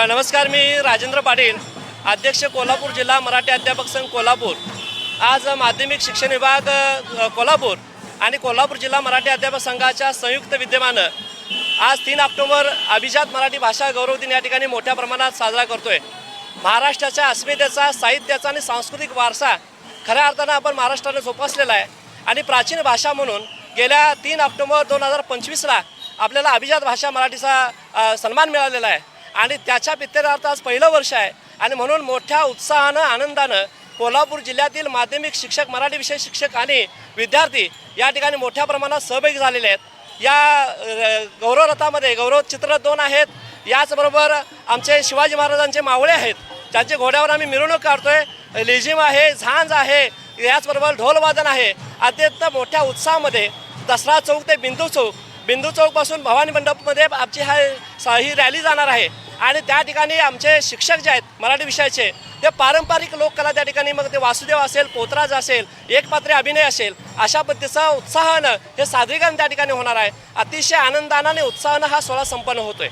नमस्कार, मी राजेंद्र पाटील, अध्यक्ष कोल्हापूर जिल्हा मराठी अध्यापक संघ कोल्हापूर। आज माध्यमिक शिक्षण विभाग कोल्हापूर आणि कोल्हापूर जिल्हा मराठी अध्यापक संघाच्या संयुक्त विद्यमानं आज 3 ऑक्टोबर अभिजात मराठी भाषा गौरव दिन या ठिकाणी मोठ्या प्रमाणात साजरा करतोय। महाराष्ट्राच्या अस्मितेचा, साहित्याचा आणि सांस्कृतिक वारसा खऱ्या अर्थानं आपण महाराष्ट्राने जोपासलेला आहे आणि प्राचीन भाषा म्हणून गेल्या 3 ऑक्टोबर 2025ला आपल्याला अभिजात भाषा मराठीचा सन्मान मिळालेला आहे आणि त्याच्या प्रित्यर्थ आज पहिलं वर्ष आहे आणि म्हणून मोठ्या उत्साहानं, आनंदानं कोल्हापूर जिल्ह्यातील माध्यमिक शिक्षक, मराठी विषय शिक्षक आणि विद्यार्थी या ठिकाणी मोठ्या प्रमाणात सहभागी झालेले आहेत। या गौरवरथामध्ये गौरव चित्र 2 आहेत, याचबरोबर आमचे शिवाजी महाराजांचे मावळे आहेत, ज्यांच्या घोड्यावर आम्ही मिरवणूक काढतोय। लेझिम आहे, झांज आहे, याचबरोबर ढोलवादन आहे। अत्यंत मोठ्या उत्साहामध्ये दसरा चौक ते बिंदू चौकपासून भवानी मंडपमध्ये आमची ही रॅली जाणार आहे आणि त्या ठिकाणी आमचे शिक्षक जे आहेत मराठी विषयाचे ते पारंपरिक लोककला त्या ठिकाणी, मग ते वासुदेव असेल, पोतराज असेल, एकपात्री अभिनय असेल, अशा पद्धतीचा उत्साहानं हे सादरीकरण त्या ठिकाणी होणार आहे। अतिशय आनंदाने आणि उत्साहानं हा सोहळा संपन्न होतोय।